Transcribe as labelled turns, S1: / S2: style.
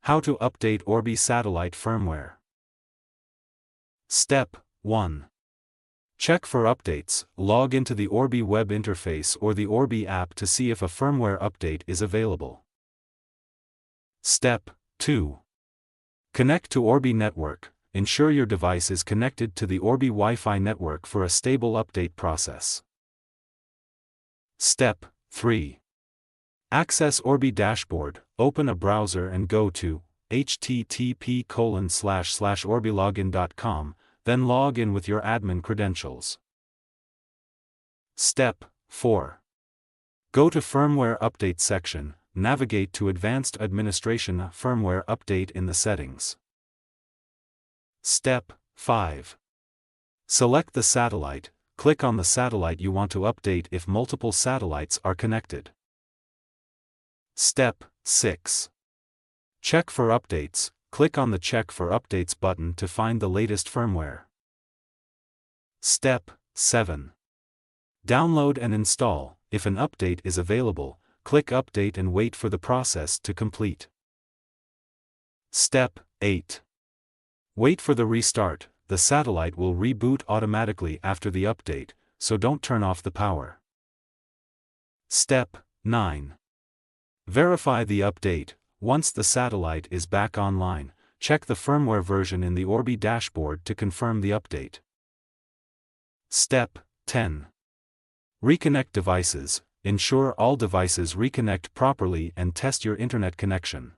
S1: How to update Orbi satellite firmware. Step 1. Check for updates. Log into the Orbi web interface or the Orbi app to see if a firmware update is available. Step 2. Connect to Orbi network. Ensure your device is connected to the Orbi Wi-Fi network for a stable update process. Step 3. Access Orbi dashboard. Open a browser and go to http://orbilogin.com, then log in with your admin credentials. Step 4. Go to Firmware Update section, navigate to Advanced Administration Firmware Update in the settings. Step 5. Select the satellite, click on the satellite you want to update if multiple satellites are connected. Step 6. Check for updates. Click on the Check for Updates button to find the latest firmware. Step 7. Download and install. If an update is available, click Update and wait for the process to complete. Step 8. Wait for the restart. The satellite will reboot automatically after the update, so don't turn off the power. Step 9. Verify the update. Once the satellite is back online, check the firmware version in the Orbi dashboard to confirm the update. Step 10. Reconnect devices. Ensure all devices reconnect properly and test your internet connection.